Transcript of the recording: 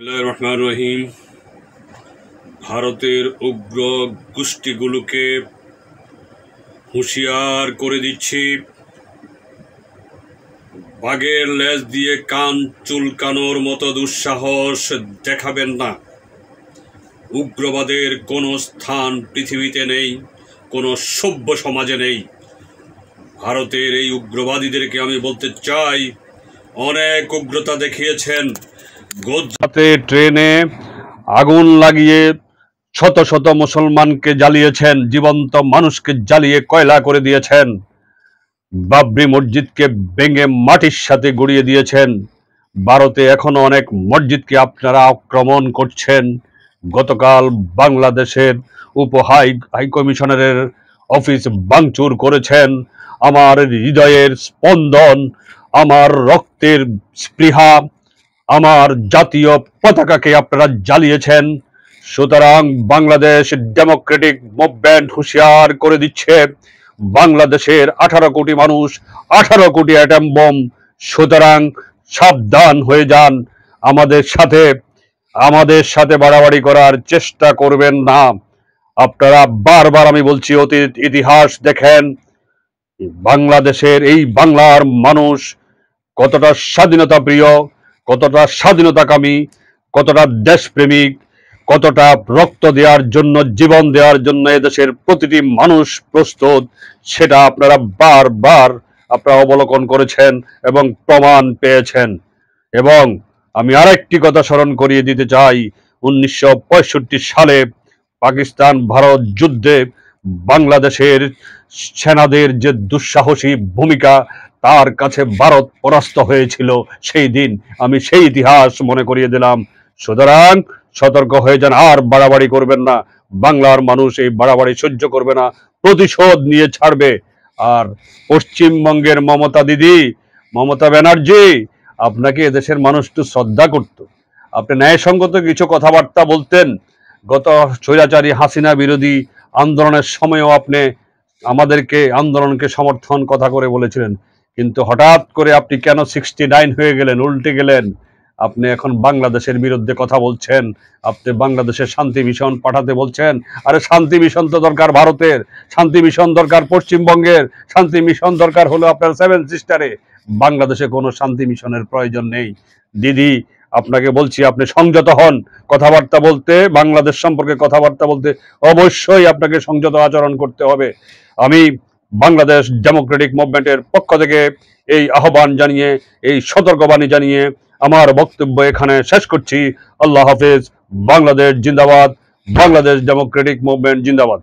রহমান রহিম। ভারতের উগ্র গোষ্ঠীগুলোকে হুঁশিয়ার করে দিচ্ছি, বাঘের লেজ দিয়ে কান চুলকানোর মতো দুঃসাহস দেখাবেন না। উগ্রবাদের কোনো স্থান পৃথিবীতে নেই, কোনো সভ্য সমাজে নেই। ভারতের এই উগ্রবাদীদেরকে আমি বলতে চাই, অনেক উগ্রতা দেখিয়েছেন। গুজরাতে ট্রেনে আগুন লাগিয়ে শত শত মুসলমানকে জ্বালিয়েছেন, জীবন্ত মানুষকে জ্বালিয়ে কয়লা করে দিয়েছেন। বাবরি মসজিদকে ভেঙে মাটির সাথে গুঁড়িয়ে দিয়েছেন। ভারতে এখনো অনেক মসজিদকে আপনারা আক্রমণ করছেন। গতকাল বাংলাদেশের হাই কমিশনারের অফিস ভাঙচুর করেছেন। আমার হৃদয়ের স্পন্দন, আমার রক্তের স্পৃহা, আমার জাতীয় পতাকাকে আপনারা জ্বালিয়েছেন। সুতরাং বাংলাদেশ ডেমোক্রেটিক মুভমেন্ট হুঁশিয়ার করে দিচ্ছে, বাংলাদেশের 18 কোটি মানুষ 18 কোটি অ্যাটম বোম। সুতরাং সাবধান হয়ে যান। আমাদের সাথে বাড়াবাড়ি করার চেষ্টা করবেন না। আপনারা বারবার আমি বলছি, অতীত ইতিহাস দেখেন, বাংলাদেশের এই বাংলার মানুষ কতটা স্বাধীনতা প্রিয়, কতটা স্বাধীনতাকামী, কতটা দেশপ্রেমিক, কতটা রক্ত দেওয়ার জন্য, জীবন দেওয়ার জন্য এদেশের প্রতিটি মানুষ প্রস্তুত, সেটা আপনারা বারবার অবলোকন করেছেন এবং প্রমাণ পেয়েছেন। এবং আমি আরেকটি কথা স্মরণ করিয়ে দিতে চাই, 1965 সালে পাকিস্তান ভারত যুদ্ধে বাংলাদেশের সেনাদের যে দুঃসাহসী ভূমিকা, তার কাছে ভারত পরাস্ত হয়েছিল সেই দিন। আমি সেই ইতিহাস মনে করিয়ে দিলাম। সুতরাং সতর্ক হয়ে যান, আর বাড়াবাড়ি করবেন না। বাংলার মানুষ এই বাড়াবাড়ি সহ্য করবে না, প্রতিশোধ নিয়ে ছাড়বে। আর পশ্চিমবঙ্গের মমতা ব্যানার্জি, আপনাকে এদেশের মানুষ তো শ্রদ্ধা করত। আপনি ন্যায়সঙ্গত কিছু কথাবার্তা বলতেন। গত স্বৈরাচারী হাসিনা বিরোধী আন্দোলনের সময়ও আপনি আমাদেরকে আন্দোলনকে সমর্থন কথা করে বলেছিলেন। কিন্তু হঠাৎ করে আপনি কেন 69 হয়ে গেলেন, উল্টে গেলেন? আপনি এখন বাংলাদেশের বিরুদ্ধে কথা বলছেন, আপনি বাংলাদেশের শান্তি মিশন পাঠাতে বলছেন। আরে শান্তি মিশন তো দরকার ভারতের, শান্তি মিশন দরকার পশ্চিমবঙ্গের, শান্তি মিশন দরকার হলো আপনার 7 সিস্টারে। বাংলাদেশে কোনো শান্তি মিশনের প্রয়োজন নেই। দিদি, আপনাকে বলছি, আপনি সংযত হন। কথাবার্তা বলতে, বাংলাদেশ সম্পর্কে কথাবার্তা বলতে অবশ্যই আপনাকে সংযত আচরণ করতে হবে। আমি বাংলাদেশ ডেমোক্রেটিক মুভমেন্টের পক্ষ থেকে এই আহ্বান জানিয়ে, এই সতর্কবাণী জানিয়ে আমার বক্তব্য এখানে শেষ করছি। আল্লাহ হাফেজ। বাংলাদেশ জিন্দাবাদ, বাংলাদেশ ডেমোক্রেটিক মুভমেন্ট জিন্দাবাদ।